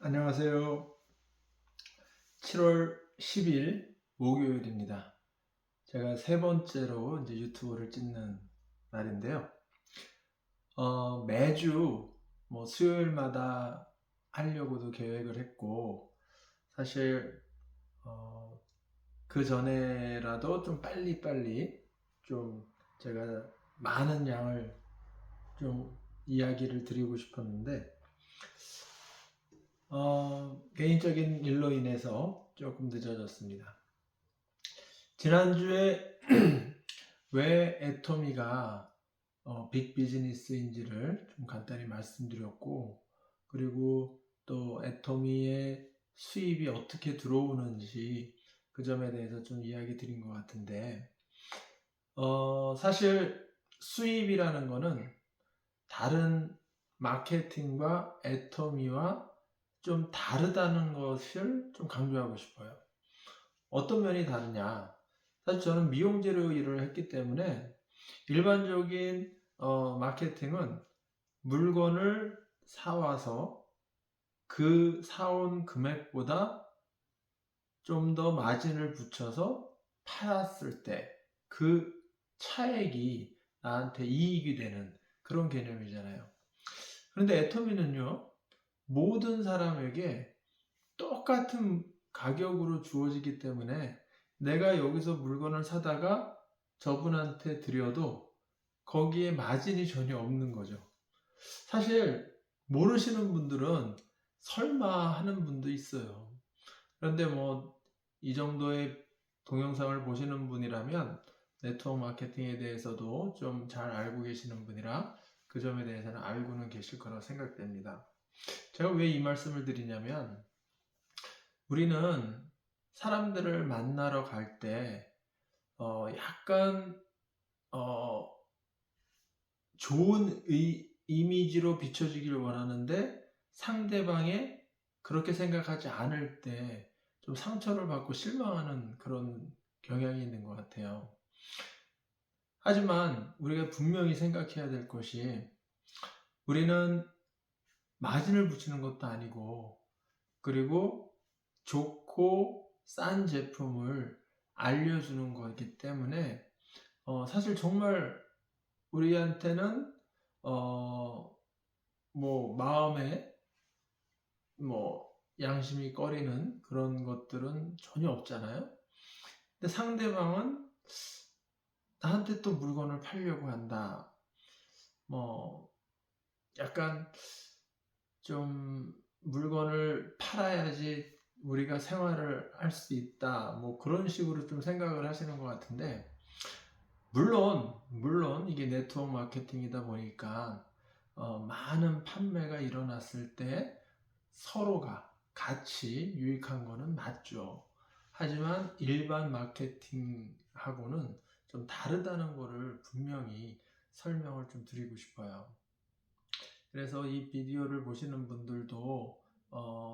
안녕하세요. 7월 10일 목요일입니다. 제가 세 번째로 이제 유튜브를 찍는 날인데요. 매주 수요일마다 하려고도 계획을 했고, 사실 그 전에라도 좀 빨리빨리 좀 제가 많은 양을 좀 이야기를 드리고 싶었는데, 개인적인 일로 인해서 조금 늦어졌습니다. 지난주에 왜 애토미가 빅 비즈니스인지를 좀 간단히 말씀드렸고, 그리고 또 애토미의 수입이 어떻게 들어오는지 그 점에 대해서 좀 이야기 드린 것 같은데, 사실 수입이라는 거는 다른 마케팅과 애토미와 좀 다르다는 것을 좀 강조하고 싶어요. 어떤 면이 다르냐? 사실 저는 미용재료 일을 했기 때문에 일반적인 마케팅은 물건을 사와서 그 사온 금액보다 좀 더 마진을 붙여서 팔았을 때 그 차액이 나한테 이익이 되는 그런 개념이잖아요. 그런데 애터미는요, 모든 사람에게 똑같은 가격으로 주어지기 때문에 내가 여기서 물건을 사다가 저분한테 드려도 거기에 마진이 전혀 없는 거죠. 사실 모르시는 분들은 설마 하는 분도 있어요. 그런데 이 정도의 동영상을 보시는 분이라면 네트워크 마케팅에 대해서도 좀 잘 알고 계시는 분이라 그 점에 대해서는 알고는 계실 거라고 생각됩니다. 제가 왜 이 말씀을 드리냐면, 우리는 사람들을 만나러 갈 때 약간 좋은 이미지로 비춰지길 원하는데 상대방이 그렇게 생각하지 않을 때 좀 상처를 받고 실망하는 그런 경향이 있는 것 같아요. 하지만 우리가 분명히 생각해야 될 것이, 우리는 마진을 붙이는 것도 아니고, 그리고 좋고 싼 제품을 알려주는 거기 때문에 사실 정말 우리한테는 마음에 양심이 꺼리는 그런 것들은 전혀 없잖아요. 근데 상대방은 나한테 또 물건을 팔려고 한다. 뭐 약간 좀 물건을 팔아야지 우리가 생활을 할 수 있다. 그런 식으로 좀 생각을 하시는 것 같은데, 물론 이게 네트워크 마케팅이다 보니까 많은 판매가 일어났을 때 서로가 같이 유익한 거는 맞죠. 하지만 일반 마케팅하고는 좀 다르다는 거를 분명히 설명을 좀 드리고 싶어요. 그래서 이 비디오를 보시는 분들도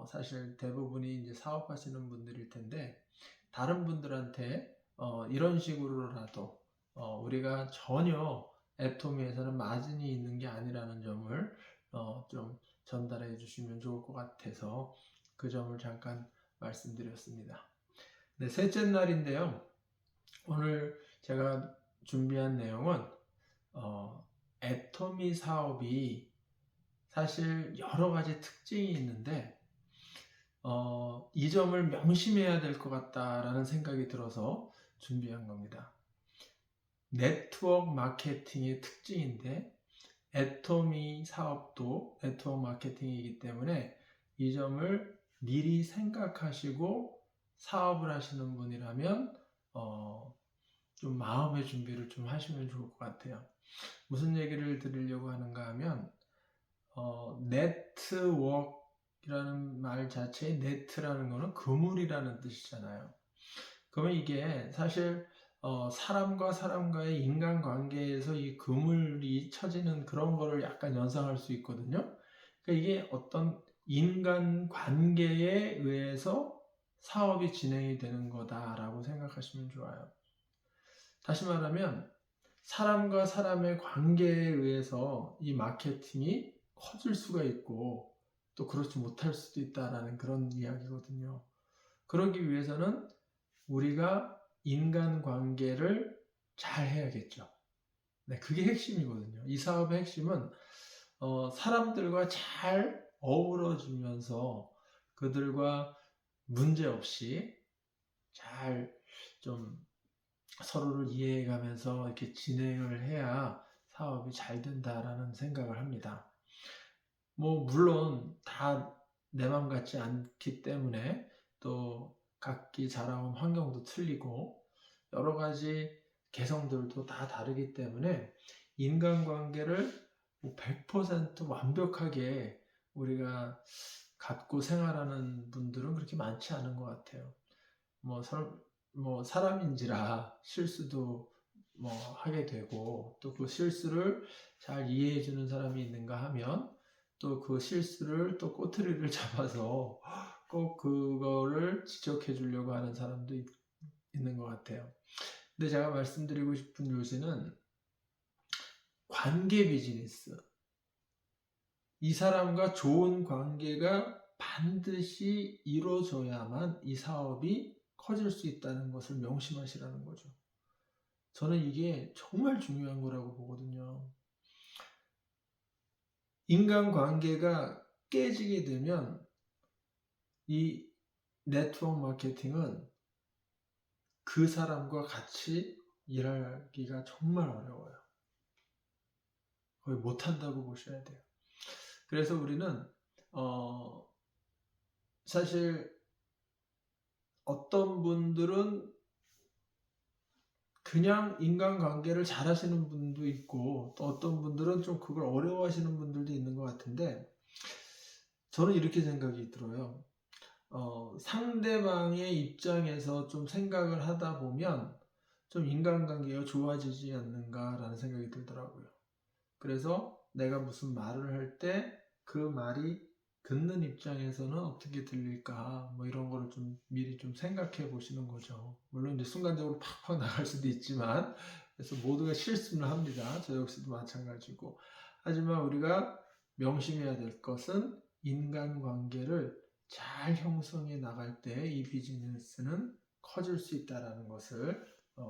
사실 대부분이 이제 사업하시는 분들일 텐데, 다른 분들한테 이런 식으로라도 우리가 전혀 애토미에서는 마진이 있는 게 아니라는 점을 좀 전달해 주시면 좋을 것 같아서 그 점을 잠깐 말씀드렸습니다. 네, 셋째 날인데요. 오늘 제가 준비한 내용은 애토미 사업이 사실 여러 가지 특징이 있는데 이 점을 명심해야 될 것 같다라는 생각이 들어서 준비한 겁니다. 네트워크 마케팅의 특징인데 애토미 사업도 네트워크 마케팅이기 때문에 이 점을 미리 생각하시고 사업을 하시는 분이라면 좀 마음의 준비를 좀 하시면 좋을 것 같아요. 무슨 얘기를 드리려고 하는가 하면, 네트워크라는 말 자체의 네트라는 거는 그물이라는 뜻이잖아요. 그러면 이게 사실 사람과 사람과의 인간관계에서 이 그물이 쳐지는 그런 거를 약간 연상할 수 있거든요. 그러니까 이게 어떤 인간관계에 의해서 사업이 진행이 되는 거다라고 생각하시면 좋아요. 다시 말하면 사람과 사람의 관계에 의해서 이 마케팅이 커질 수가 있고, 또 그렇지 못할 수도 있다라는 그런 이야기거든요. 그러기 위해서는 우리가 인간관계를 잘 해야겠죠. 네, 그게 핵심이거든요. 이 사업의 핵심은 사람들과 잘 어우러지면서 그들과 문제 없이 잘 좀 서로를 이해해가면서 이렇게 진행을 해야 사업이 잘 된다라는 생각을 합니다. 물론 다 내 맘 같지 않기 때문에 또 각기 자라온 환경도 틀리고 여러 가지 개성들도 다 다르기 때문에 인간관계를 100% 완벽하게 우리가 갖고 생활하는 분들은 그렇게 많지 않은 것 같아요. 사람인지라 실수도 하게 되고, 또 그 실수를 잘 이해해 주는 사람이 있는가 하면 또 그 실수를 또 꼬투리를 잡아서 꼭 그거를 지적해 주려고 하는 사람도 있는 것 같아요. 근데 제가 말씀드리고 싶은 요지는 관계 비즈니스. 이 사람과 좋은 관계가 반드시 이루어져야만 이 사업이 커질 수 있다는 것을 명심하시라는 거죠. 저는 이게 정말 중요한 거라고 보거든요. 인간관계가 깨지게 되면 이 네트워크 마케팅은 그 사람과 같이 일하기가 정말 어려워요. 거의 못한다고 보셔야 돼요. 그래서 우리는 사실 어떤 분들은 그냥 인간관계를 잘 하시는 분도 있고, 또 어떤 분들은 좀 그걸 어려워하시는 분들도 있는 것 같은데, 저는 이렇게 생각이 들어요. 상대방의 입장에서 좀 생각을 하다 보면 좀 인간관계가 좋아지지 않는가라는 생각이 들더라고요. 그래서 내가 무슨 말을 할 때 그 말이 듣는 입장에서는 어떻게 들릴까, 이런 거를 좀 미리 좀 생각해 보시는 거죠. 물론 이제 순간적으로 팍팍 나갈 수도 있지만, 그래서 모두가 실수를 합니다. 저 역시도 마찬가지고. 하지만 우리가 명심해야 될 것은 인간관계를 잘 형성해 나갈 때 이 비즈니스는 커질 수 있다는 것을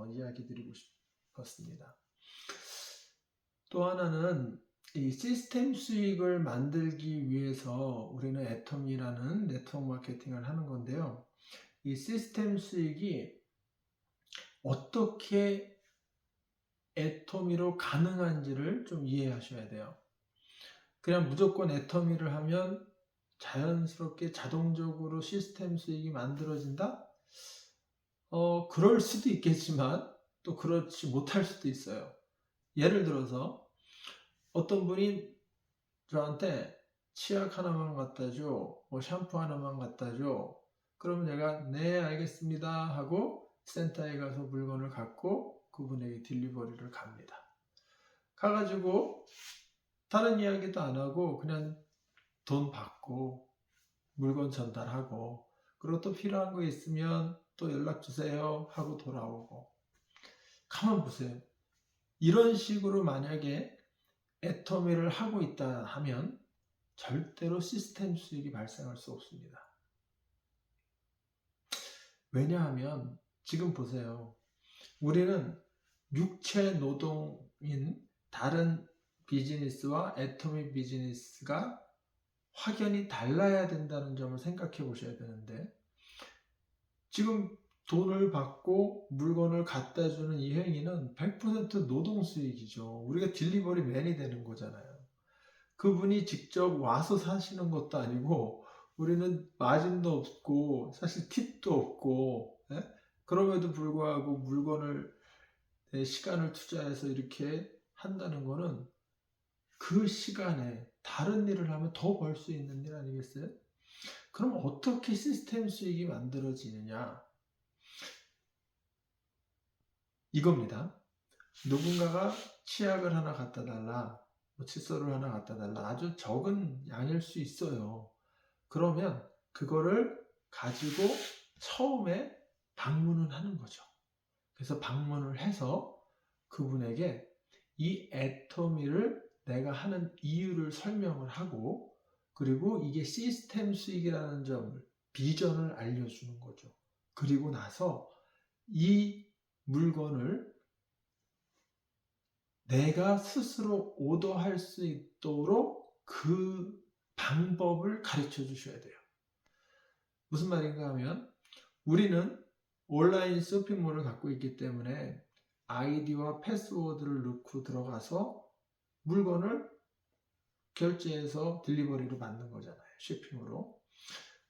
이야기 드리고 싶었습니다. 또 하나는 이 시스템 수익을 만들기 위해서 우리는 애텀이라는 네트워크 마케팅을 하는 건데요. 이 시스템 수익이 어떻게 애터미로 가능한지를 좀 이해하셔야 돼요. 그냥 무조건 애터미를 하면 자연스럽게 자동적으로 시스템 수익이 만들어진다? 그럴 수도 있겠지만 또 그렇지 못할 수도 있어요. 예를 들어서 어떤 분이 저한테 치약 하나만 갖다 줘, 샴푸 하나만 갖다 줘. 그러면 내가 네 알겠습니다 하고 센터에 가서 물건을 갖고 그분에게 딜리버리를 갑니다. 가가지고 다른 이야기도 안 하고 그냥 돈 받고 물건 전달하고, 그리고 또 필요한 거 있으면 또 연락 주세요 하고 돌아오고. 가만 보세요. 이런 식으로 만약에 애터미를 하고 있다 하면 절대로 시스템 수익이 발생할 수 없습니다. 왜냐하면 지금 보세요. 우리는 육체 노동인 다른 비즈니스와 애터미 비즈니스가 확연히 달라야 된다는 점을 생각해 보셔야 되는데, 지금 돈을 받고 물건을 갖다 주는 이 행위는 100% 노동 수익이죠. 우리가 딜리버리 맨이 되는 거잖아요. 그분이 직접 와서 사시는 것도 아니고 우리는 마진도 없고 사실 팁도 없고, 그럼에도 불구하고 물건을 내 시간을 투자해서 이렇게 한다는 거는 그 시간에 다른 일을 하면 더 벌 수 있는 일 아니겠어요? 그럼 어떻게 시스템 수익이 만들어지느냐? 이겁니다. 누군가가 치약을 하나 갖다 달라, 칫솔을 하나 갖다 달라, 아주 적은 양일 수 있어요. 그러면 그거를 가지고 처음에 방문을 하는 거죠. 그래서 방문을 해서 그분에게 이 애터미를 내가 하는 이유를 설명을 하고, 그리고 이게 시스템 수익이라는 점을, 비전을 알려주는 거죠. 그리고 나서 이 물건을 내가 스스로 오더할 수 있도록 그 방법을 가르쳐 주셔야 돼요. 무슨 말인가 하면 우리는 온라인 쇼핑몰을 갖고 있기 때문에 아이디와 패스워드를 넣고 들어가서 물건을 결제해서 딜리버리로 받는 거잖아요. 쇼핑으로.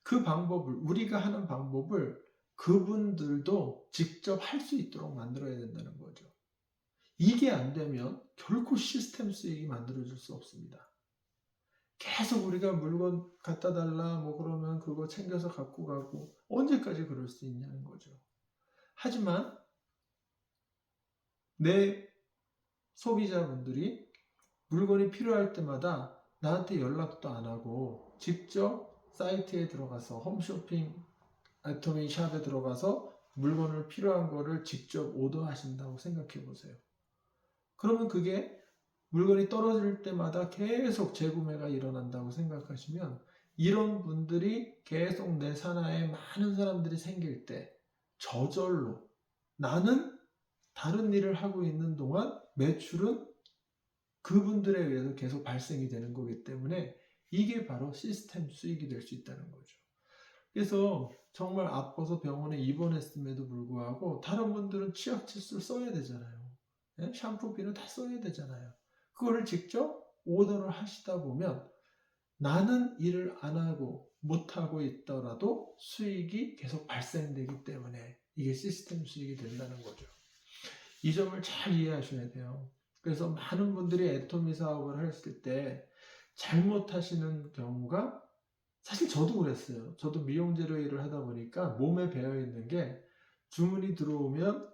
그 방법을, 우리가 하는 방법을 그분들도 직접 할 수 있도록 만들어야 된다는 거죠. 이게 안 되면 결코 시스템 수익이 만들어질 수 없습니다. 계속 우리가 물건 갖다 달라 뭐 그러면 그거 챙겨서 갖고 가고 언제까지 그럴 수 있냐는 거죠. 하지만 내 소비자분들이 물건이 필요할 때마다 나한테 연락도 안 하고 직접 사이트에 들어가서 홈쇼핑 애토미 샵에 들어가서 물건을 필요한 거를 직접 오더하신다고 생각해 보세요. 그러면 그게 물건이 떨어질 때마다 계속 재구매가 일어난다고 생각하시면 이런 분들이 계속 내 산하에 많은 사람들이 생길 때 저절로 나는 다른 일을 하고 있는 동안 매출은 그분들에 의해서 계속 발생이 되는 거기 때문에 이게 바로 시스템 수익이 될 수 있다는 거죠. 그래서 정말 아파서 병원에 입원했음에도 불구하고 다른 분들은 치약칫솔 써야 되잖아요. 네? 샴푸비는 다 써야 되잖아요. 그거를 직접 오더를 하시다 보면 나는 일을 안 하고 못 하고 있더라도 수익이 계속 발생되기 때문에 이게 시스템 수익이 된다는 거죠. 이 점을 잘 이해하셔야 돼요. 그래서 많은 분들이 애토미 사업을 했을 때 잘못하시는 경우가, 사실 저도 그랬어요. 저도 미용재료 일을 하다 보니까 몸에 배어 있는 게 주문이 들어오면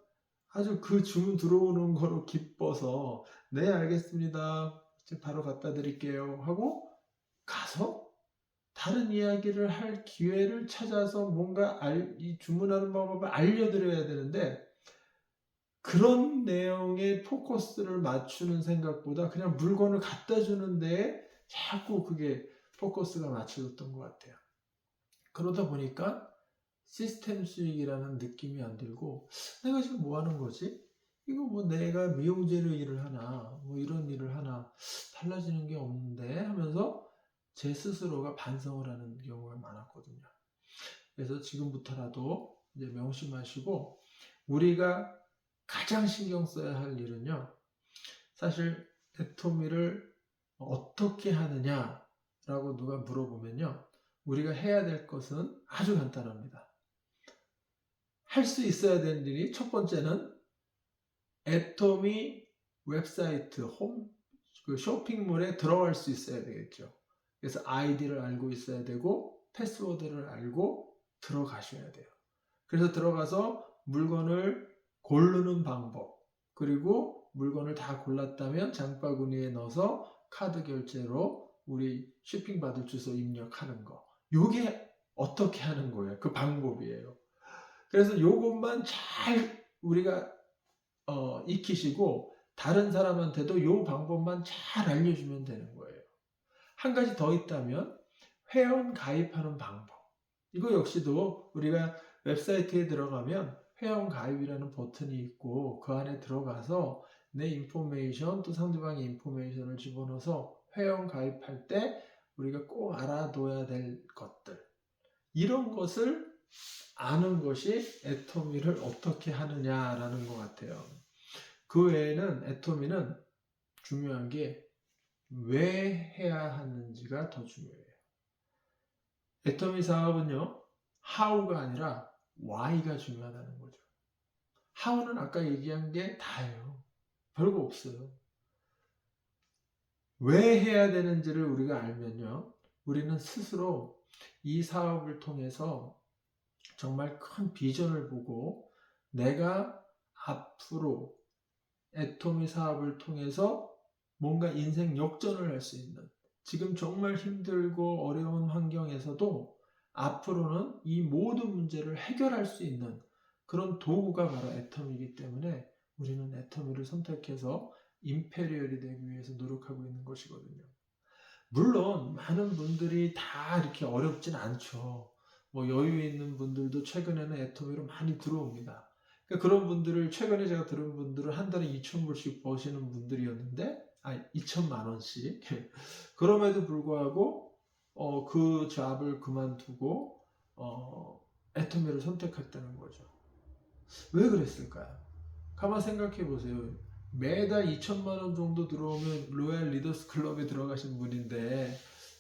아주 그 주문 들어오는 거로 기뻐서 네 알겠습니다, 바로 갖다 드릴게요 하고 가서 다른 이야기를 할 기회를 찾아서 뭔가 이 주문하는 방법을 알려드려야 되는데 그런 내용에 포커스를 맞추는 생각보다 그냥 물건을 갖다 주는 데에 자꾸 그게 포커스가 맞춰졌던 것 같아요. 그러다 보니까 시스템 수익이라는 느낌이 안 들고 내가 지금 뭐 하는 거지? 이거 뭐 내가 미용재료 일을 하나 뭐 이런 일을 하나 달라지는 게 없는데 하면서 제 스스로가 반성을 하는 경우가 많았거든요. 그래서 지금부터라도 이제 명심하시고 우리가 가장 신경 써야 할 일은요, 사실 애토미를 어떻게 하느냐라고 누가 물어보면요, 우리가 해야 될 것은 아주 간단합니다. 할 수 있어야 되는 일이, 첫 번째는 애토미 웹사이트 그 쇼핑몰에 들어갈 수 있어야 되겠죠. 그래서 아이디를 알고 있어야 되고 패스워드를 알고 들어가셔야 돼요. 그래서 들어가서 물건을 고르는 방법, 그리고 물건을 다 골랐다면 장바구니에 넣어서 카드 결제로 우리 쇼핑 받을 주소 입력하는 거, 요게 어떻게 하는 거예요. 그 방법이에요. 그래서 요것만 잘 우리가 익히시고 다른 사람한테도 요 방법만 잘 알려주면 되는 거예요. 한 가지 더 있다면 회원 가입하는 방법, 이거 역시도 우리가 웹사이트에 들어가면 회원 가입이라는 버튼이 있고 그 안에 들어가서 내 인포메이션 또 상대방의 인포메이션을 집어넣어서 회원 가입할 때 우리가 꼭 알아둬야 될 것들, 이런 것을 아는 것이 애토미를 어떻게 하느냐라는 것 같아요. 그 외에는 애토미는 중요한 게 왜 해야 하는지가 더 중요해요. 애토미 사업은요, how가 아니라 why가 중요하다는 거죠. how는 아까 얘기한 게 다예요. 별거 없어요. 왜 해야 되는지를 우리가 알면요, 우리는 스스로 이 사업을 통해서 정말 큰 비전을 보고 내가 앞으로 애토미 사업을 통해서 뭔가 인생 역전을 할 수 있는, 지금 정말 힘들고 어려운 환경에서도 앞으로는 이 모든 문제를 해결할 수 있는 그런 도구가 바로 애토미이기 때문에 우리는 애토미를 선택해서 임페리얼이 되기 위해서 노력하고 있는 것이거든요. 물론 많은 분들이 다 이렇게 어렵진 않죠. 뭐 여유 있는 분들도 최근에는 애터미로 많이 들어옵니다. 그러니까 그런 분들을 최근에 제가 들은 분들은 한 달에 2,000불씩 버시는 분들이었는데 2천만 원씩. 그럼에도 불구하고 그 잡을 그만두고 애터미를 선택했다는 거죠. 왜 그랬을까요? 가만 생각해 보세요. 매달 2천만 원 정도 들어오면 로얄 리더스 클럽에 들어가신 분인데,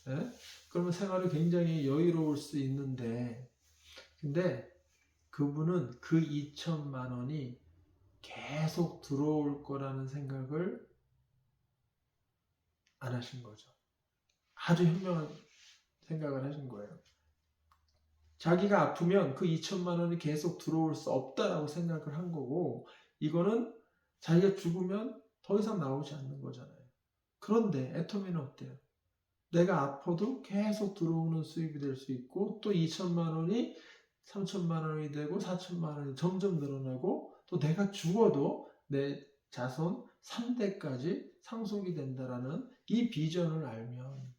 예? 그러면 생활이 굉장히 여유로울 수 있는데, 근데 그분은 그 2천만 원이 계속 들어올 거라는 생각을 안 하신 거죠. 아주 현명한 생각을 하신 거예요. 자기가 아프면 그 2천만 원이 계속 들어올 수 없다라고 생각을 한 거고, 이거는 자기가 죽으면 더 이상 나오지 않는 거잖아요. 그런데 애터미는 어때요? 내가 아파도 계속 들어오는 수입이 될 수 있고, 또 2천만 원이 3천만 원이 되고 4천만 원이 점점 늘어나고, 또 내가 죽어도 내 자손 3대까지 상속이 된다라는 이 비전을 알면,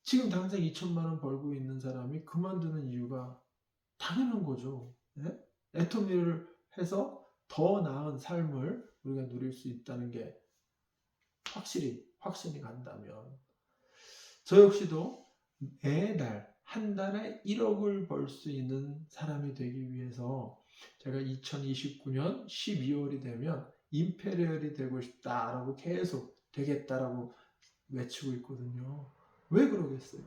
지금 당장 2천만 원 벌고 있는 사람이 그만두는 이유가 당연한 거죠. 네? 애터미를 해서 더 나은 삶을 우리가 누릴 수 있다는 게 확신이 간다면, 저 역시도 매달 한 달에 1억을 벌 수 있는 사람이 되기 위해서 제가 2029년 12월이 되면 임페리얼이 되고 싶다라고 계속 되겠다라고 외치고 있거든요. 왜 그러겠어요?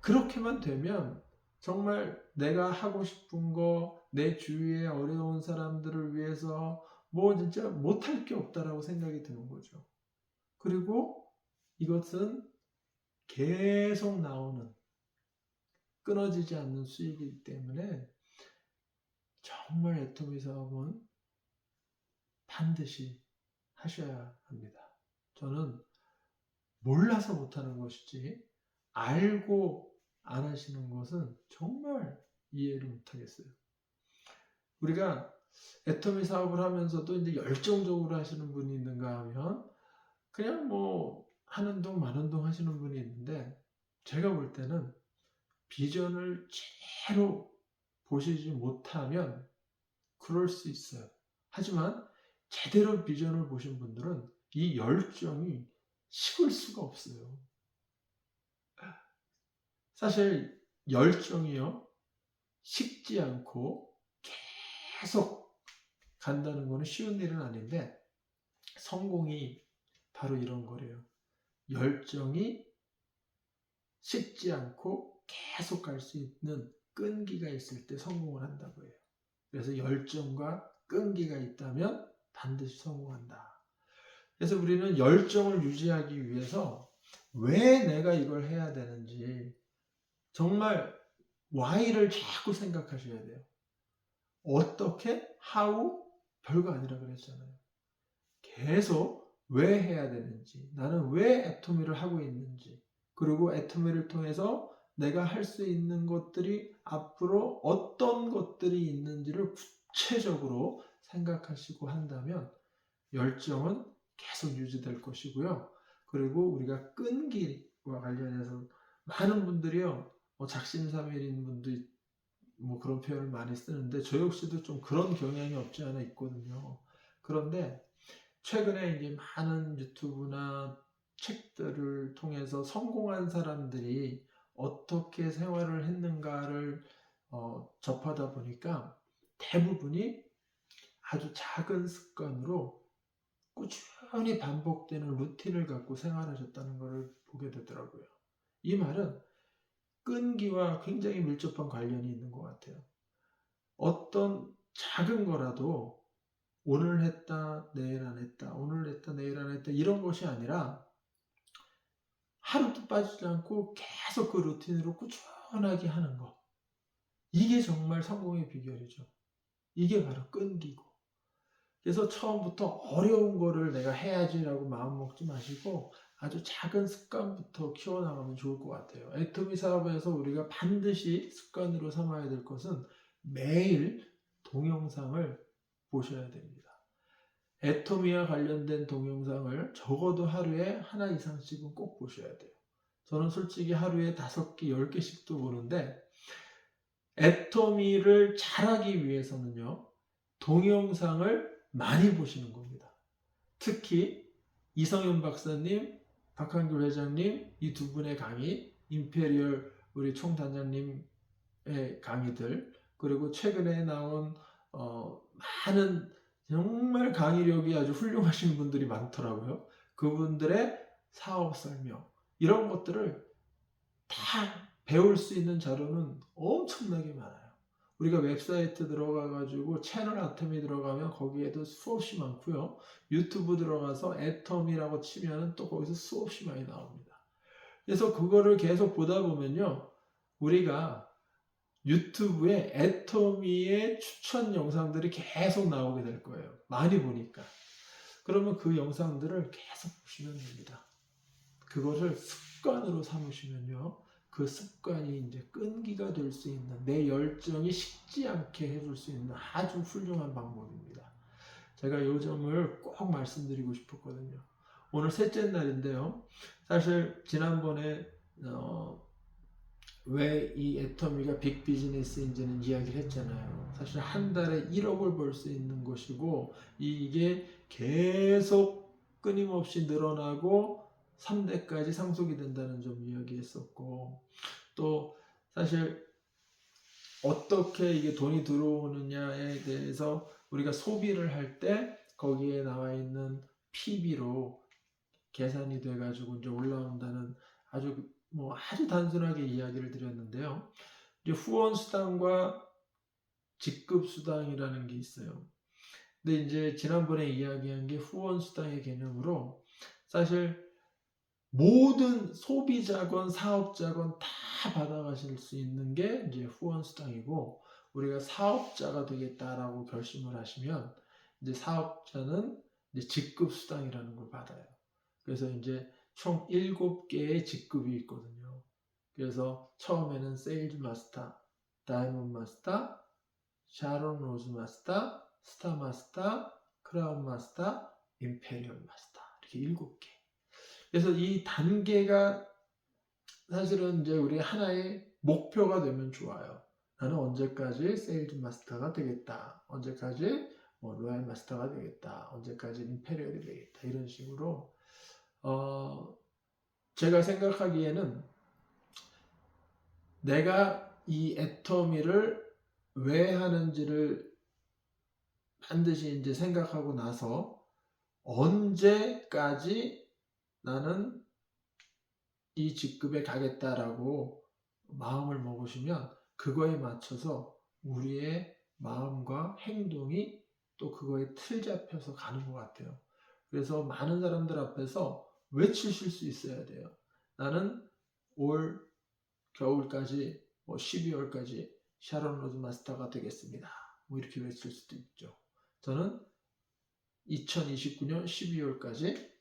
그렇게만 되면 정말 내가 하고 싶은 거, 내 주위의 어려운 사람들을 위해서 뭐 진짜 못할 게 없다라고 생각이 드는 거죠. 그리고 이것은 계속 나오는, 끊어지지 않는 수익이기 때문에 정말 애터미 사업은 반드시 하셔야 합니다. 저는 몰라서 못하는 것이지 알고 안 하시는 것은 정말 이해를 못하겠어요. 우리가 애터미 사업을 하면서도 이제 열정적으로 하시는 분이 있는가 하면 그냥 뭐 하는 동 마는 동 하시는 분이 있는데, 제가 볼 때는 비전을 제대로 보시지 못하면 그럴 수 있어요. 하지만 제대로 비전을 보신 분들은 이 열정이 식을 수가 없어요. 사실 열정이요, 식지 않고 계속 간다는 것은 쉬운 일은 아닌데, 성공이 바로 이런 거래요. 열정이 식지 않고 계속 갈 수 있는 끈기가 있을 때 성공을 한다고 해요. 그래서 열정과 끈기가 있다면 반드시 성공한다. 그래서 우리는 열정을 유지하기 위해서 왜 내가 이걸 해야 되는지 정말 why를 자꾸 생각하셔야 돼요. 어떻게, how 별거 아니라 그랬잖아요. 계속 왜 해야 되는지, 나는 왜 애터미를 하고 있는지, 그리고 애터미를 통해서 내가 할 수 있는 것들이 앞으로 어떤 것들이 있는지를 구체적으로 생각하시고 한다면 열정은 계속 유지될 것이고요. 그리고 우리가 끈기와 관련해서 많은 분들이요, 작심삼일인 분도 뭐 그런 표현을 많이 쓰는데, 저 역시도 좀 그런 경향이 없지 않아 있거든요. 그런데 최근에 이제 많은 유튜브나 책들을 통해서 성공한 사람들이 어떻게 생활을 했는가를 접하다 보니까 대부분이 아주 작은 습관으로 꾸준히 반복되는 루틴을 갖고 생활하셨다는 것을 보게 되더라고요. 이 말은 끈기와 굉장히 밀접한 관련이 있는 것 같아요. 어떤 작은 거라도 오늘 했다, 내일 안 했다, 오늘 했다, 내일 안 했다, 이런 것이 아니라 하루도 빠지지 않고 계속 그 루틴으로 꾸준하게 하는 것. 이게 정말 성공의 비결이죠. 이게 바로 끈기고. 그래서 처음부터 어려운 거를 내가 해야지라고 마음 먹지 마시고 아주 작은 습관부터 키워나가면 좋을 것 같아요. 애터미 사업에서 우리가 반드시 습관으로 삼아야 될 것은 매일 동영상을 보셔야 됩니다. 애토미와 관련된 동영상을 적어도 하루에 하나 이상씩은 꼭 보셔야 돼요. 저는 솔직히 하루에 5개, 10개씩도 보는데 애토미를 잘하기 위해서는요, 동영상을 많이 보시는 겁니다. 특히 이성윤 박사님, 박한귤 회장님 이 두 분의 강의, 임페리얼 우리 총단장님의 강의들, 그리고 최근에 나온 많은 정말 강의력이 아주 훌륭하신 분들이 많더라고요. 그분들의 사업 설명 이런 것들을 다 배울 수 있는 자료는 엄청나게 많아요. 우리가 웹사이트 들어가 가지고 채널 아토미 들어가면 거기에도 수없이 많고요. 유튜브 들어가서 애토미라고 치면은 또 거기서 수없이 많이 나옵니다. 그래서 그거를 계속 보다 보면요, 우리가 유튜브에 애토미의 추천 영상들이 계속 나오게 될 거예요. 많이 보니까. 그러면 그 영상들을 계속 보시면 됩니다. 그것을 습관으로 삼으시면요, 그 습관이 이제 끈기가 될 수 있는, 내 열정이 식지 않게 해줄 수 있는 아주 훌륭한 방법입니다. 제가 이 점을 꼭 말씀드리고 싶었거든요. 오늘 셋째 날인데요, 사실 지난번에 왜 이 애터미가 빅 비즈니스인지는 이야기를 했잖아요. 사실 한 달에 1억을 벌 수 있는 것이고, 이게 계속 끊임없이 늘어나고 3대까지 상속이 된다는 점 이야기했었고, 또 사실 어떻게 이게 돈이 들어오느냐에 대해서 우리가 소비를 할 때 거기에 나와 있는 PB로 계산이 돼가지고 이제 올라온다는 아주 단순하게 이야기를 드렸는데요. 이제 후원 수당과 직급 수당이라는 게 있어요. 근데 이제 지난번에 이야기한 게 후원 수당의 개념으로, 사실 모든 소비자건 사업자건 다 받아가실 수 있는 게 이제 후원 수당이고, 우리가 사업자가 되겠다라고 결심을 하시면 이제 사업자는 이제 직급 수당이라는 걸 받아요. 그래서 이제 총 7개의 직급이 있거든요. 그래서 처음에는 세일즈 마스터, 다이몬드 마스터, 샤론 로즈 마스터, 스타 마스터, 크라운 마스터, 임페리얼 마스터, 이렇게 7개. 그래서 이 단계가 사실은 이제 우리 하나의 목표가 되면 좋아요. 나는 언제까지 세일즈 마스터가 되겠다, 언제까지 로얄 마스터가 되겠다, 언제까지 임페리얼이 되겠다, 이런 식으로 제가 생각하기에는 내가 이 애터미를 왜 하는지를 반드시 이제 생각하고 나서 언제까지 나는 이 직급에 가겠다라고 마음을 먹으시면 그거에 맞춰서 우리의 마음과 행동이 또 그거에 틀 잡혀서 가는 것 같아요. 그래서 많은 사람들 앞에서 외치실 수 있어야 돼요. 나는 올 겨울까지 12월까지 샤론 로즈 마스터가 되겠습니다. 이렇게 외칠 수도 있죠. 저는 2029년 12월까지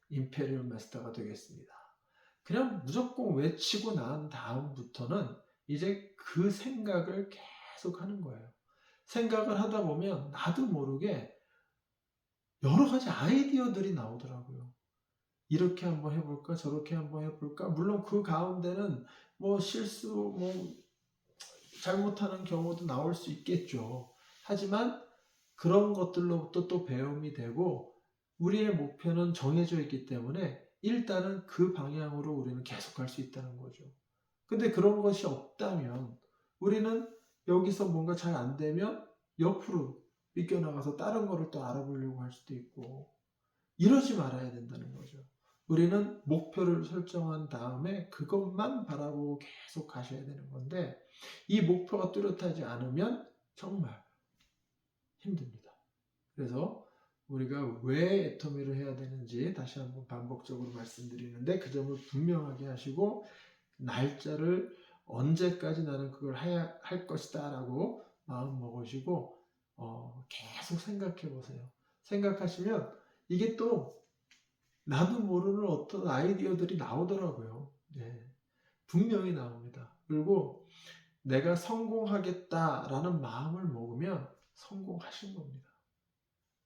임페리얼 마스터가 되겠습니다. 그냥 무조건 외치고 난 다음부터는 이제 그 생각을 계속 하는 거예요. 생각을 하다 보면 나도 모르게 여러 가지 아이디어들이 나오더라고요. 이렇게 한번 해볼까, 저렇게 한번 해볼까. 물론 그 가운데는 실수, 잘못하는 경우도 나올 수 있겠죠. 하지만 그런 것들로부터 또 배움이 되고, 우리의 목표는 정해져 있기 때문에 일단은 그 방향으로 우리는 계속 갈 수 있다는 거죠. 근데 그런 것이 없다면 우리는 여기서 뭔가 잘 안 되면 옆으로 비껴나가서 다른 거를 또 알아보려고 할 수도 있고, 이러지 말아야 된다는 거죠. 우리는 목표를 설정한 다음에 그것만 바라보고 계속 가셔야 되는 건데, 이 목표가 뚜렷하지 않으면 정말 힘듭니다. 그래서 우리가 왜 애터미를 해야 되는지 다시 한번 반복적으로 말씀드리는데, 그 점을 분명하게 하시고 날짜를 언제까지 나는 그걸 할 것이다 라고 마음 먹으시고 계속 생각해 보세요. 생각하시면 이게 또 나도 모르는 어떤 아이디어들이 나오더라고요. 네, 분명히 나옵니다. 그리고 내가 성공하겠다라는 마음을 먹으면 성공하신 겁니다.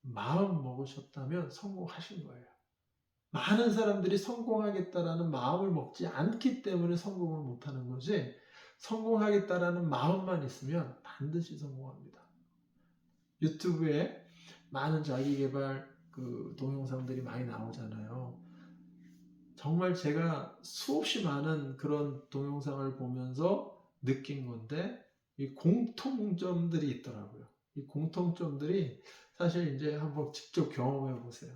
마음 먹으셨다면 성공하신 거예요. 많은 사람들이 성공하겠다라는 마음을 먹지 않기 때문에 성공을 못하는 거지, 성공하겠다라는 마음만 있으면 반드시 성공합니다. 유튜브에 많은 자기계발 동영상들이 많이 나오잖아요. 정말 제가 수없이 많은 그런 동영상을 보면서 느낀 건데, 이 공통점들이 있더라고요. 이 공통점들이 사실 이제 한번 직접 경험해 보세요.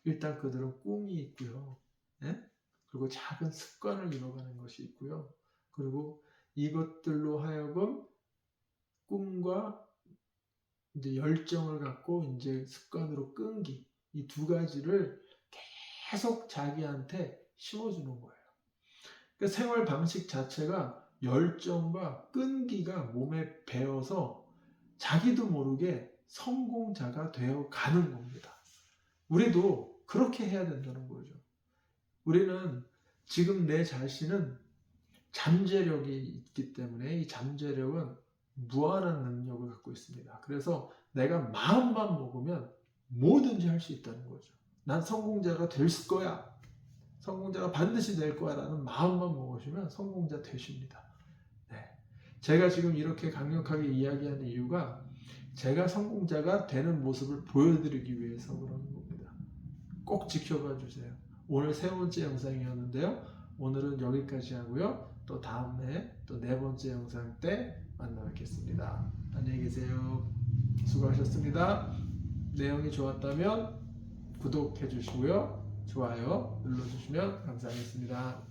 일단 그들은 꿈이 있고요. 예? 그리고 작은 습관을 이뤄가는 것이 있고요. 그리고 이것들로 하여금 꿈과 이제 열정을 갖고 이제 습관으로 끈기, 이 두 가지를 계속 자기한테 심어주는 거예요. 그러니까 생활 방식 자체가 열정과 끈기가 몸에 배어서 자기도 모르게 성공자가 되어 가는 겁니다. 우리도 그렇게 해야 된다는 거죠. 우리는 지금 내 자신은 잠재력이 있기 때문에 이 잠재력은 무한한 능력을 갖고 있습니다. 그래서 내가 마음만 먹으면 뭐든지 할 수 있다는 거죠. 난 성공자가 될 거야. 성공자가 반드시 될 거야 라는 마음만 먹으시면 성공자 되십니다. 네. 제가 지금 이렇게 강력하게 이야기하는 이유가 제가 성공자가 되는 모습을 보여드리기 위해서 그러는 겁니다. 꼭 지켜봐 주세요. 오늘 세 번째 영상이었는데요. 오늘은 여기까지 하고요. 또 다음에 또 네 번째 영상 때 만나 뵙겠습니다. 안녕히 계세요. 수고하셨습니다. 내용이 좋았다면 구독해 주시고요. 좋아요 눌러주시면 감사하겠습니다.